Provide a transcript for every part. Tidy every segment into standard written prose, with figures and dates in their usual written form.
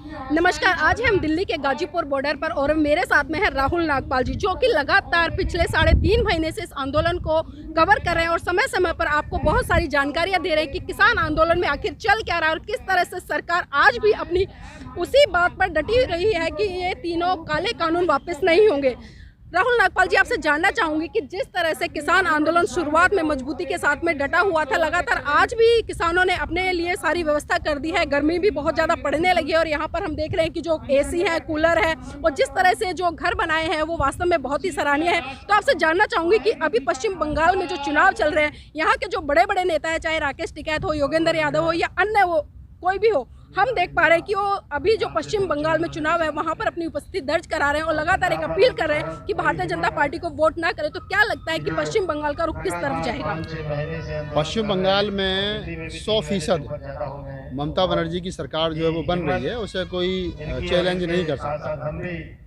नमस्कार। आज हम दिल्ली के गाजीपुर बॉर्डर पर और मेरे साथ में है राहुल नागपाल जी, जो कि लगातार पिछले 3.5 महीने से इस आंदोलन को कवर कर रहे हैं और समय समय पर आपको बहुत सारी जानकारियां दे रहे हैं कि किसान आंदोलन में आखिर चल क्या रहा है और किस तरह से सरकार आज भी अपनी उसी बात पर डटी रही है कि ये तीनों काले कानून वापस नहीं होंगे। राहुल नागपाल जी, आपसे जानना चाहूंगी कि जिस तरह से किसान आंदोलन शुरुआत में मजबूती के साथ में डटा हुआ था, लगातार आज भी किसानों ने अपने लिए सारी व्यवस्था कर दी है। गर्मी भी बहुत ज़्यादा पड़ने लगी है और यहाँ पर हम देख रहे हैं कि जो एसी है, कूलर है और जिस तरह से जो घर बनाए हैं वो वास्तव में बहुत ही सराहनीय है। तो आपसे जानना चाहूंगी कि अभी पश्चिम बंगाल में जो चुनाव चल रहे हैं, यहाँ के जो बड़े बड़े नेता है, चाहे राकेश टिकैत हो, योगेंद्र यादव हो या अन्य वो कोई भी हो, हम देख पा रहे हैं कि वो अभी जो पश्चिम बंगाल में चुनाव है वहां पर अपनी उपस्थिति दर्ज करा रहे हैं और लगातार एक अपील कर रहे हैं कि भारतीय जनता पार्टी को वोट ना करें। तो क्या लगता है कि पश्चिम बंगाल का रुख किस तरफ जाएगा? पश्चिम बंगाल में 100% ममता बनर्जी की सरकार जो है वो बन रही है, उसे कोई चैलेंज नहीं कर सकता।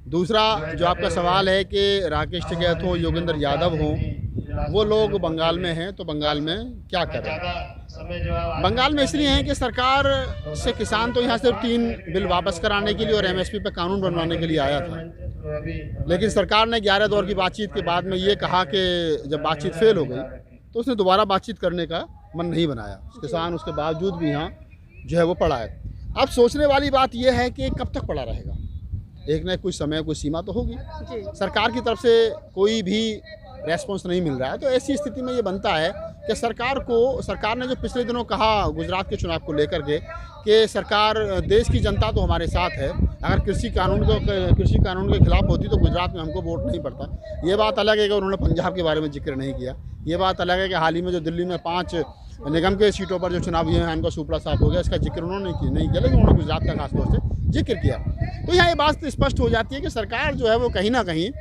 दूसरा जो आपका सवाल है कि राकेश टिकैत हो, योगेंद्र यादव हो, वो लोग बंगाल में हैं, तो बंगाल में क्या करें? बंगाल में इसलिए हैं कि सरकार से किसान तो यहाँ से 3 बिल वापस कराने के लिए और एमएसपी पे कानून बनवाने के लिए आया था, लेकिन सरकार ने 11 दौर की बातचीत के बाद में ये कहा कि जब बातचीत फेल हो गई तो उसने दोबारा बातचीत करने का मन नहीं बनाया। किसान उसके बावजूद भी यहाँ जो है वो पड़ा है। अब सोचने वाली बात यह है कि कब तक पड़ा रहेगा। एक न कुछ समय, कोई सीमा तो होगी। सरकार की तरफ से कोई भी रेस्पॉन्स नहीं मिल रहा है, तो ऐसी स्थिति में ये बनता है कि सरकार ने जो पिछले दिनों कहा गुजरात के चुनाव को लेकर के कि सरकार, देश की जनता तो हमारे साथ है, अगर कृषि कानून के खिलाफ होती तो गुजरात में हमको वोट नहीं पड़ता। ये बात अलग है कि उन्होंने पंजाब के बारे में जिक्र नहीं किया। ये बात अलग है कि हाल ही में जो दिल्ली में 5 निगम के सीटों पर जो चुनाव हुए हैं, इनका सुपड़ा साफ हो गया, इसका जिक्र उन्होंने नहीं किया, लेकिन उन्होंने गुजरात का खासतौर से जिक्र किया। तो यहाँ ये बात स्पष्ट हो जाती है कि सरकार जो है वो कहीं ना कहीं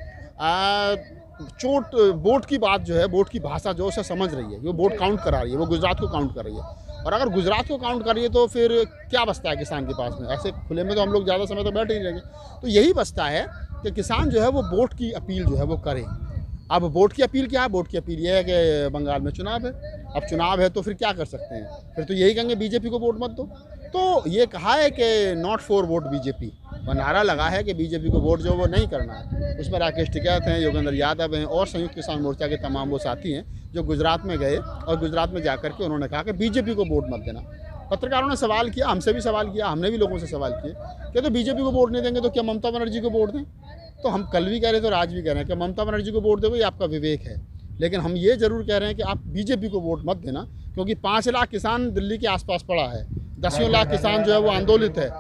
वोट की बात जो है, वोट की भाषा जो उसे समझ रही है, वो वोट काउंट करा रही है, वो गुजरात को काउंट कर रही है। और अगर गुजरात को काउंट कर रही है तो फिर क्या बचता है किसान के पास में? ऐसे खुले में तो हम लोग ज़्यादा समय तो बैठ ही नहीं रहेंगे। तो यही बचता है कि किसान जो है वो वोट की अपील जो है वो करे। अब वोट की अपील क्या है? वोट की अपील ये है कि बंगाल में चुनाव है, अब चुनाव है तो फिर क्या कर सकते हैं? फिर तो यही कहेंगे बीजेपी को वोट मत दो। तो ये कहा है कि नॉट फॉर वोट बीजेपी, और नारा लगा है कि बीजेपी को वोट जो वो नहीं करना है। उसमें राकेश टिकैत हैं, योगेंद्र यादव हैं और संयुक्त किसान मोर्चा के तमाम वो साथी हैं जो गुजरात में गए और गुजरात में जाकर के उन्होंने कहा कि बीजेपी को वोट मत देना। पत्रकारों ने सवाल किया, हमसे भी सवाल किया, हमने भी लोगों से सवाल किए कि तो बीजेपी को वोट नहीं देंगे तो क्या ममता बनर्जी को वोट दें? तो हम कल भी कह रहे थे और आज भी कह रहे हैं कि ममता बनर्जी को वोट दोगे, ये आपका विवेक है, लेकिन हम ये जरूर कह रहे हैं कि आप बीजेपी को वोट मत देना, क्योंकि 5 लाख किसान दिल्ली के आसपास पड़ा है, 10 लाख किसान जो है वो आंदोलित है।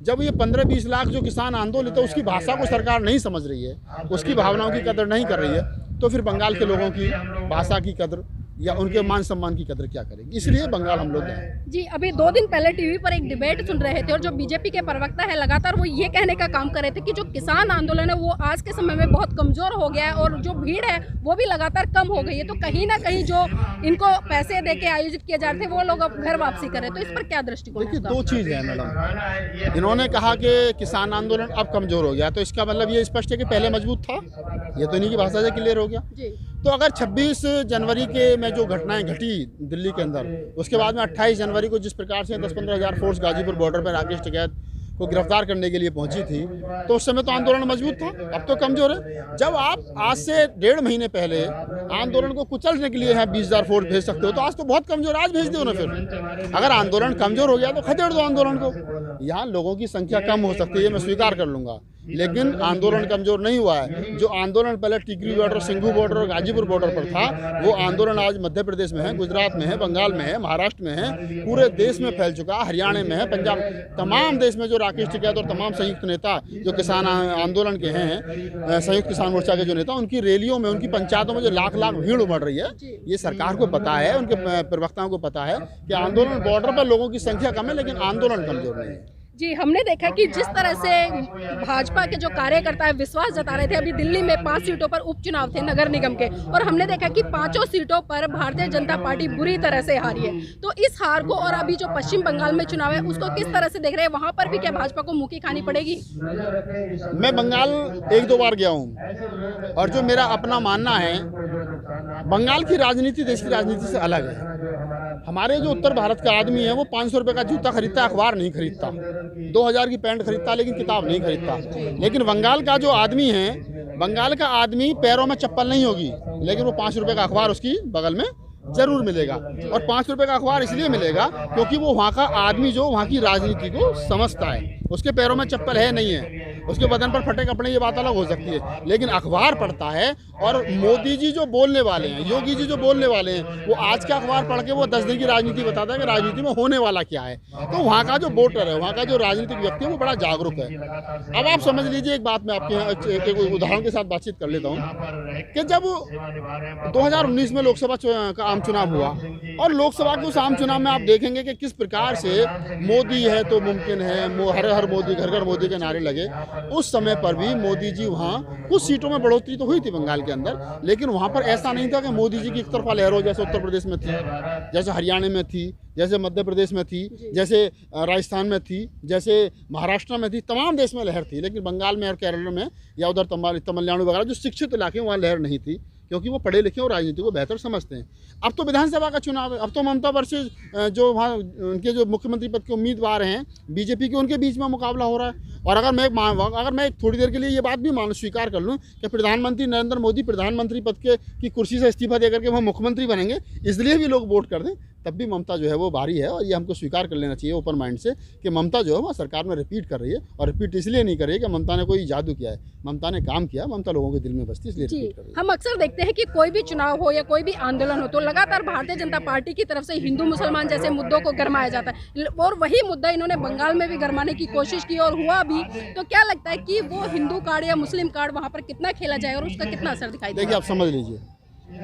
जब ये 15-20 लाख जो किसान आंदोलित है, उसकी भाषा को सरकार नहीं समझ रही है, उसकी भावनाओं की कदर नहीं कर रही है, तो फिर बंगाल के लोगों की भाषा की कदर या उनके मान सम्मान की कदर क्या करेगी? इसलिए बंगाल हम लोग गए। जी, अभी 2 दिन पहले टीवी पर एक डिबेट सुन रहे थे और जो बीजेपी के प्रवक्ता है लगातार वो ये कहने का काम कर रहे थे कि जो किसान आंदोलन है वो आज के समय में बहुत कमजोर हो गया है और जो भीड़ है वो भी लगातार कम हो गई है। तो कहीं ना कहीं जो इनको पैसे दे के आयोजित किए जा रहे थे वो लोग अब घर वापसी कर रहे हैं। तो इस पर क्या दृष्टिकोण? देखिए, 2 चीज़ है मैडम। इन्होंने कहा कि किसान आंदोलन अब कमजोर हो गया, तो इसका मतलब ये स्पष्ट है कि पहले मजबूत था। ये तो इन्हीं की भाषा से क्लियर हो गया। तो अगर 26 जनवरी के में जो घटनाएं घटी दिल्ली के अंदर, उसके बाद में 28 जनवरी को जिस प्रकार से 10-15 हज़ार फोर्स गाजीपुर बॉर्डर पर राकेश टिकैत को गिरफ्तार करने के लिए पहुंची थी, तो उस समय तो आंदोलन मजबूत था, अब तो कमजोर है। जब आप आज से 1.5 महीने पहले आंदोलन को कुचलने के लिए यहाँ 20,000 फोर्स भेज सकते हो, तो आज तो बहुत कमजोर, आज भेज दो ना। फिर अगर आंदोलन कमजोर हो गया तो खदेड़ दो आंदोलन को। यहाँ लोगों की संख्या कम हो सकती है, मैं स्वीकार कर लूँगा, लेकिन आंदोलन कमजोर नहीं हुआ है। जो आंदोलन पहले टिकरी बॉर्डर, सिंघू बॉर्डर और गाजीपुर बॉर्डर पर था, वो आंदोलन आज मध्य प्रदेश में है, गुजरात में है, बंगाल में है, महाराष्ट्र में है, पूरे देश में फैल चुका, हरियाणा में है, पंजाब, तमाम देश में जो राकेश टिकैत और तमाम संयुक्त नेता जो किसान आंदोलन के हैं, संयुक्त किसान मोर्चा के जो नेता, उनकी रैलियों में, उनकी पंचायतों में जो लाख भीड़ उमड़ रही है, ये सरकार को पता है, उनके प्रवक्ताओं को पता है कि आंदोलन बॉर्डर पर लोगों की संख्या कम है, लेकिन आंदोलन कमजोर नहीं है। जी, हमने देखा कि जिस तरह से भाजपा के जो कार्यकर्ता है विश्वास जता रहे थे, अभी दिल्ली में 5 सीटों पर उपचुनाव थे नगर निगम के, और हमने देखा कि 5 सीटों पर भारतीय जनता पार्टी बुरी तरह से हारी है। तो इस हार को और अभी जो पश्चिम बंगाल में चुनाव है उसको किस तरह से देख रहे हैं? वहां पर भी क्या भाजपा को मुँह की खानी पड़ेगी? मैं बंगाल 1-2 बार गया हूँ और जो मेरा अपना मानना है बंगाल की राजनीति देश की राजनीति से अलग है। हमारे जो उत्तर भारत का आदमी है वो 500 रुपये का जूता खरीदता है, अखबार नहीं खरीदता, 2000 की पैंट खरीदता है लेकिन किताब नहीं खरीदता। लेकिन बंगाल का जो आदमी है, बंगाल का आदमी पैरों में चप्पल नहीं होगी लेकिन वो 5 रुपये का अखबार उसकी बगल में जरूर मिलेगा। और 5 रुपये का अखबार इसलिए मिलेगा क्योंकि वो वहाँ का आदमी जो वहाँ की राजनीति को समझता है। उसके पैरों में चप्पल है नहीं है, उसके बदन पर फटे कपड़े, ये बात अलग हो सकती है, लेकिन अखबार पढ़ता है। और मोदी जी जो बोलने वाले हैं, योगी जी जो बोलने वाले हैं, वो आज का अखबार पढ़ के वो 10 दिन की राजनीति बताता है कि राजनीति में होने वाला क्या है। तो वहाँ का जो वोटर है, वहाँ का जो राजनीतिक व्यक्ति है वो बड़ा जागरूक है। अब आप समझ लीजिए, एक बात मैं आपके यहाँ एक उदाहरण के साथ बातचीत कर लेता हूँ कि जब 2019 में लोकसभा का आम चुनाव हुआ और लोकसभा के उस आम चुनाव में आप देखेंगे कि किस प्रकार से मोदी है तो मुमकिन है, हर हर मोदी, घर घर मोदी के नारे लगे। उस समय पर भी मोदी जी वहाँ कुछ सीटों में बढ़ोतरी तो हुई थी बंगाल के अंदर, लेकिन वहाँ पर ऐसा नहीं था कि मोदी जी की एक तरफा लहर हो, जैसे उत्तर प्रदेश में थी, जैसे हरियाणा में थी, जैसे मध्य प्रदेश में थी, जैसे राजस्थान में थी, जैसे महाराष्ट्र में थी, तमाम देश में लहर थी। लेकिन बंगाल में और केरल में या उधर तमिलनाडु वगैरह जो शिक्षित इलाके वहाँ लहर नहीं थी, क्योंकि वो पढ़े लिखे और राजनीति को बेहतर समझते हैं। अब तो विधानसभा का चुनाव है, अब तो ममता वर्सेस जो वहाँ उनके जो मुख्यमंत्री पद के उम्मीदवार हैं बीजेपी के, उनके बीच में मुकाबला हो रहा है। और अगर मैं थोड़ी देर के लिए ये बात भी स्वीकार कर लूँ कि प्रधानमंत्री नरेंद्र मोदी प्रधानमंत्री पद की कुर्सी से इस्तीफा देकर के वह मुख्यमंत्री बनेंगे, इसलिए भी लोग वोट कर दें, तब भी ममता जो है वो भारी है। और ये हमको स्वीकार कर लेना चाहिए ओपन माइंड से कि ममता जो है वह सरकार में रिपीट कर रही है। और रिपीट इसलिए नहीं कर रही है कि ममता ने कोई जादू किया है, ममता ने काम किया, ममता लोगों के दिल में बसती, इसलिए रिपीट कर रही है। हम अक्सर देखते हैं कि कोई भी चुनाव हो या कोई भी आंदोलन हो तो लगातार भारतीय जनता पार्टी की तरफ से हिंदू मुसलमान जैसे मुद्दों को गरमाया जाता है, और वही मुद्दा इन्होंने बंगाल में भी गरमाने की कोशिश की और हुआ भी। तो क्या लगता है कि वो हिंदू कार्ड या मुस्लिम कार्ड वहाँ पर कितना खेला जाए और उसका कितना असर दिखाई देगा? देखिए, आप समझ लीजिए,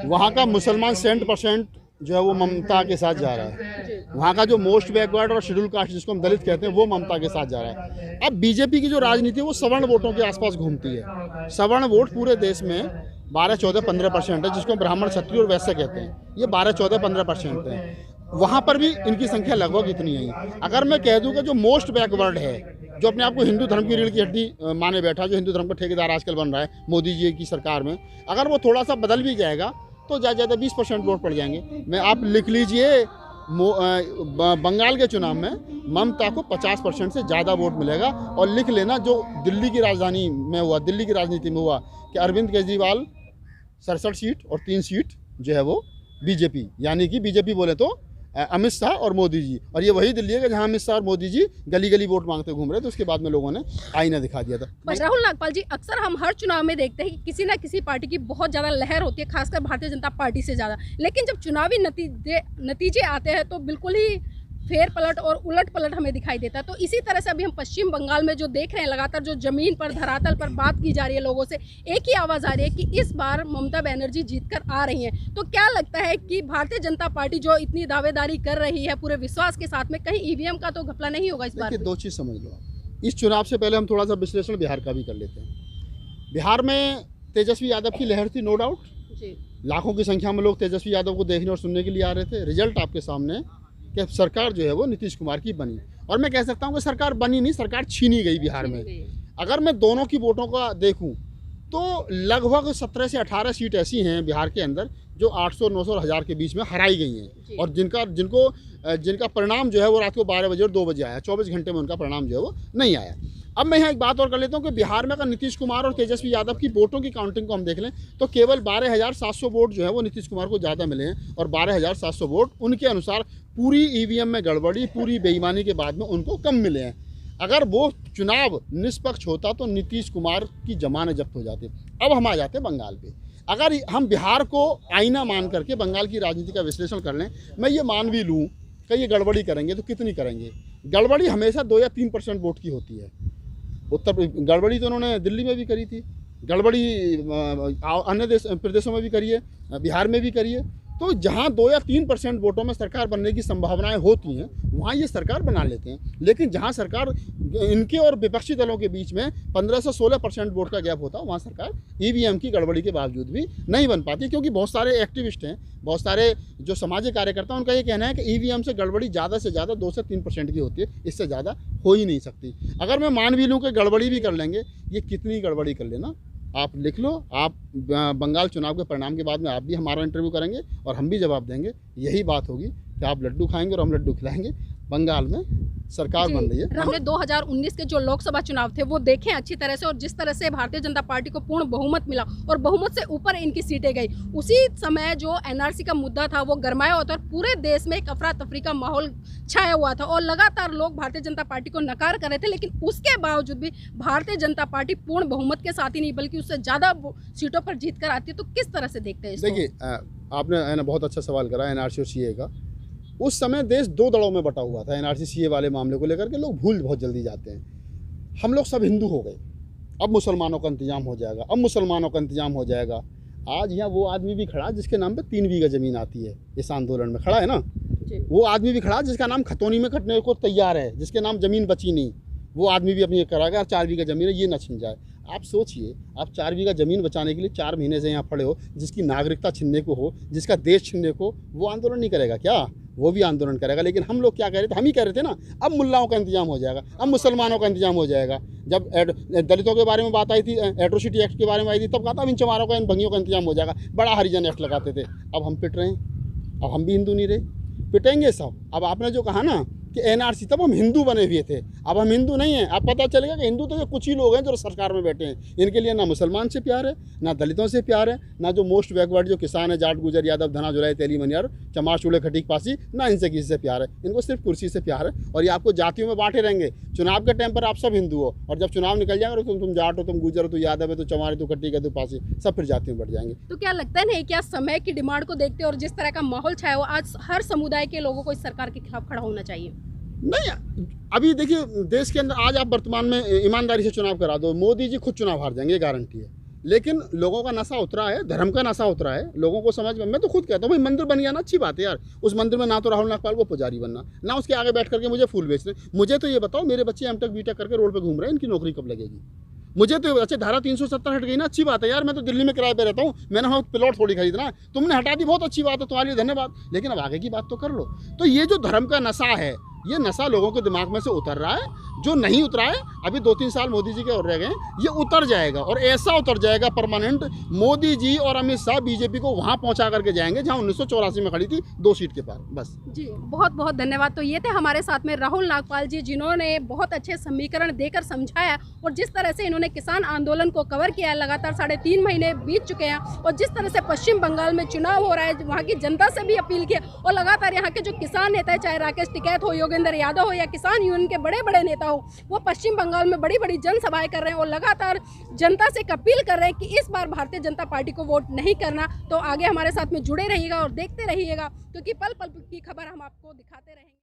वहाँ का मुसलमान 100% जो है वो ममता के साथ जा रहा है। वहाँ का जो मोस्ट बैकवर्ड और शेड्यूल कास्ट जिसको हम दलित कहते हैं वो ममता के साथ जा रहा है। अब बीजेपी की जो राजनीति है वो सवर्ण वोटों के आसपास घूमती है। सवर्ण वोट पूरे देश में 12, 14, 15% है, जिसको ब्राह्मण, क्षत्रिय और वैश्य कहते हैं। ये 12, 14, 15% है। वहाँ पर भी इनकी संख्या लगभग इतनी है। अगर मैं कह दूँ कि जो मोस्ट बैकवर्ड है, जो अपने आप को हिंदू धर्म की रीढ़ की हड्डी माने बैठा, जो हिंदू धर्म का ठेकेदार आजकल बन रहा है मोदी जी की सरकार में, अगर वो थोड़ा सा बदल भी जाएगा तो ज़्यादा 20% वोट पड़ जाएंगे। मैं आप लिख लीजिए, बंगाल के चुनाव में ममता को 50% से ज़्यादा वोट मिलेगा। और लिख लेना, जो दिल्ली की राजधानी में हुआ, दिल्ली की राजनीति में हुआ कि अरविंद केजरीवाल 67 सीट और 3 सीट जो है वो बीजेपी, यानी कि बीजेपी बोले तो अमित शाह और मोदी जी। और ये वही दिल्ली है कि जहां अमित शाह और मोदी जी गली गली वोट मांगते घूम रहे थे, उसके बाद में लोगों ने आईना दिखा दिया था। बस राहुल नागपाल जी, अक्सर हम हर चुनाव में देखते हैं कि किसी ना किसी पार्टी की बहुत ज़्यादा लहर होती है, खासकर भारतीय जनता पार्टी से ज़्यादा। लेकिन जब चुनावी नतीजे आते हैं तो बिल्कुल ही फेर पलट और उलट पलट हमें दिखाई देता है। तो इसी तरह से अभी हम पश्चिम बंगाल में जो देख रहे हैं, लगातार जो जमीन पर, धरातल पर बात की जा रही है, लोगों से एक ही आवाज़ आ रही है कि इस बार ममता बनर्जी जीतकर आ रही हैं। तो क्या लगता है कि भारतीय जनता पार्टी जो इतनी दावेदारी कर रही है पूरे विश्वास के साथ में, कहीं ईवीएम का तो घपला नहीं होगा इस बार? दो चीज़ समझ लो। इस चुनाव से पहले हम थोड़ा सा विश्लेषण बिहार का भी कर लेते हैं। बिहार में तेजस्वी यादव की लहर थी, नो डाउट। लाखों की संख्या में लोग तेजस्वी यादव को देखने और सुनने के लिए आ रहे थे। रिजल्ट आपके सामने कि सरकार जो है वो नीतीश कुमार की बनी। और मैं कह सकता हूँ कि सरकार बनी नहीं, सरकार छीनी गई बिहार में। अगर मैं दोनों की वोटों का देखूं तो लगभग 17 से 18 सीट ऐसी हैं बिहार के अंदर जो 800, 900 और 1000 के बीच में हराई गई हैं, और जिनका परिणाम जो है वो रात को 12 बजे और 2 बजे आया। 24 घंटे में उनका परिणाम जो है वो नहीं आया। अब मैं यहाँ एक बात और कर लेता हूँ कि बिहार में अगर नीतीश कुमार और तेजस्वी यादव की वोटों की काउंटिंग को हम देख लें तो केवल 12,700 वोट जो है वो नीतीश कुमार को ज़्यादा मिले हैं, और 12,700 वोट उनके अनुसार पूरी ईवीएम में गड़बड़ी, पूरी बेईमानी के बाद में उनको कम मिले हैं। अगर वो चुनाव निष्पक्ष होता तो नीतीश कुमार की जमानत जब्त हो जाती। अब हम आ जाते हैं बंगाल पे। अगर हम बिहार को आईना मान करके बंगाल की राजनीति का विश्लेषण कर लें, मैं ये मान भी लूँ कि ये गड़बड़ी करेंगे तो कितनी करेंगे। गड़बड़ी हमेशा 2 या 3% वोट की होती है। गड़बड़ी तो उन्होंने दिल्ली में भी करी थी, गड़बड़ी अन्य प्रदेशों में भी करी है, बिहार में भी करी है। तो जहां 2 या 3% वोटों में सरकार बनने की संभावनाएं होती हैं वहां ये सरकार बना लेते हैं। लेकिन जहां सरकार इनके और विपक्षी दलों के बीच में 15 से 16% वोट का गैप होता है, वहां सरकार ईवीएम की गड़बड़ी के बावजूद भी नहीं बन पाती, क्योंकि बहुत सारे एक्टिविस्ट हैं, बहुत सारे जो सामाजिक कार्यकर्ता हैं, उनका ये कहना है कि ईवीएम से गड़बड़ी ज़्यादा से ज़्यादा 2 से 3% की होती है, इससे ज़्यादा हो ही नहीं सकती। अगर मैं मान भी लूँ कि गड़बड़ी भी कर लेंगे, ये कितनी गड़बड़ी कर लेना, आप लिख लो, आप बंगाल चुनाव के परिणाम के बाद में आप भी हमारा इंटरव्यू करेंगे और हम भी जवाब देंगे। यही बात होगी कि आप लड्डू खाएंगे और हम लड्डू खिलाएंगे। बंगाल में सरकार बन रही है। हमने 2019 के जो लोकसभा चुनाव थे वो देखे अच्छी तरह से, और जिस तरह से भारतीय जनता पार्टी को पूर्ण बहुमत मिला और बहुमत से ऊपर इनकी सीटें गई, उसी समय जो एनआरसी का मुद्दा था वो गरमाया हुआ था और पूरे देश में एक अफरा तफरी का माहौल छाया हुआ था और लगातार लोग भारतीय जनता पार्टी को नकार कर रहे थे। लेकिन उसके बावजूद भी भारतीय जनता पार्टी पूर्ण बहुमत के साथ ही नहीं बल्कि उससे ज़्यादा सीटों पर जीत कर आती है। तो किस तरह से देखते हैं इसको? देखिए, आपने बहुत अच्छा सवाल करा एनआरसी और सीए का। उस समय देश दो दड़ों में बटा हुआ था एनआरसी सीए वाले मामले को लेकर के। लोग भूल बहुत जल्दी जाते हैं। हम लोग सब हिंदू हो गए, अब मुसलमानों का इंतजाम हो जाएगा, अब मुसलमानों का इंतजाम हो जाएगा। आज यहाँ वो आदमी भी खड़ा जिसके नाम पे 3 बीघा ज़मीन आती है, इस आंदोलन में खड़ा है ना। वो आदमी भी खड़ा जिसका नाम खतौनी में कटने को तैयार है, जिसके नाम ज़मीन बची नहीं, वो आदमी भी अपनी कराएगा। 4 बीघा ज़मीन है, ये ना छिन जाए। आप सोचिए, आप 4 बीघा ज़मीन बचाने के लिए 4 महीने से यहाँ पड़े हो, जिसकी नागरिकता छीनने को हो, जिसका देश छीनने को, वो आंदोलन नहीं करेगा क्या? वो भी आंदोलन करेगा। लेकिन हम लोग क्या कह रहे थे? हम ही कह रहे थे ना, अब मुल्लाओं का इंतजाम हो जाएगा, अब मुसलमानों का इंतजाम हो जाएगा। जब दलितों के बारे में बात आई थी, एट्रोसिटी एक्ट के बारे में आई थी, तब कहा था अब इन चमारों का, इन भंगियों का इंतजाम हो जाएगा। बड़ा हरिजन एक्ट लगाते थे। अब हम पिट रहे हैं, अब हम भी हिंदू नहीं रहे, पिटेंगे सब। अब आपने जो कहा ना कि एनआरसी, तब हम हिंदू बने हुए थे, अब हम हिंदू नहीं हैं। अब पता चलेगा कि हिंदू तो ये कुछ ही लोग हैं जो सरकार में बैठे हैं। इनके लिए ना मुसलमान से प्यार है, ना दलितों से प्यार है, ना जो मोस्ट बैकवर्ड जो किसान है, जाट गुजर यादव धना जुलाई तेली मनियार चमार चूड़े खटीक पासी, ना इनसे किसी से प्यार है। इनको सिर्फ कुर्सी से प्यार है और ये आपको जातियों में बांटे रहेंगे। चुनाव के टाइम पर आप सब हिंदू हो और जब चुनाव निकल जाएगा तो तुम जाट हो, तुम गुजर हो, तो यादव है, तो चमार है, तो खटीक है, तो पासी, सब फिर जातियों में बढ़ जाएंगे। तो क्या लगता है नहीं, क्या समय की डिमांड को देखते और जिस तरह का माहौल छाया हुआ, आज हर समुदाय के लोगों को इस सरकार के खिलाफ खड़ा होना चाहिए? नहीं, अभी देखिए देश के अंदर आज आप वर्तमान में ईमानदारी से चुनाव करा दो, मोदी जी खुद चुनाव हार जाएंगे, गारंटी है। लेकिन लोगों का नशा उतरा है, धर्म का नशा उतरा है, लोगों को समझ में। मैं तो खुद कहता हूँ भाई, मंदिर बन गया ना, अच्छी बात है यार। उस मंदिर में ना तो राहुल नागपाल को पुजारी बनना, ना उसके आगे बैठ करके मुझे फूल बेचने। मुझे तो ये बताओ, मेरे बच्चे एमटेक बीटेक करके रोड पे घूम रहे हैं, इनकी नौकरी कब लगेगी? मुझे तो अच्छा, धारा 370 हट गई ना, अच्छी बात है यार। मैं तो दिल्ली में किराए पे रहता हूँ, मैंने वहाँ प्लॉट थोड़ी खरीदना है, तुमने हटा दी, बहुत अच्छी बात है, तुम्हारे लिए धन्यवाद। लेकिन अब आगे की बात तो कर लो। तो ये जो धर्म का नशा है, ये नशा लोगों के दिमाग में से उतर रहा है। जो नहीं उतरा है, अभी 2-3 साल मोदी जी के और रह गए, ये उतर जाएगा और ऐसा उतर जाएगा परमानेंट। मोदी जी और अमित शाह बीजेपी को वहाँ पहुँचा करके जाएंगे जहाँ 1984 में खड़ी थी, 2 सीट के पार, बस। जी, बहुत बहुत धन्यवाद। तो ये थे हमारे साथ में राहुल नागपाल जी, जिन्होंने बहुत अच्छे समीकरण देकर समझाया और जिस तरह से इन्होंने किसान आंदोलन को कवर किया है। लगातार 3.5 महीने बीत चुके हैं और जिस तरह से पश्चिम बंगाल में चुनाव हो रहा है, वहाँ की जनता से भी अपील किया और लगातार यहाँ के जो किसान नेता है, चाहे राकेश टिकैत हो, योगेंद्र यादव हो या किसान यूनियन के बड़े बड़े नेता हो, वो पश्चिम बंगाल में बड़ी बड़ी जनसभाएं कर रहे हैं और लगातार जनता से अपील कर रहे हैं कि इस बार भारतीय जनता पार्टी को वोट नहीं करना। तो आगे हमारे साथ में जुड़े रहिएगा और देखते रहिएगा, क्योंकि पल पल की खबर हम आपको दिखाते रहेंगे।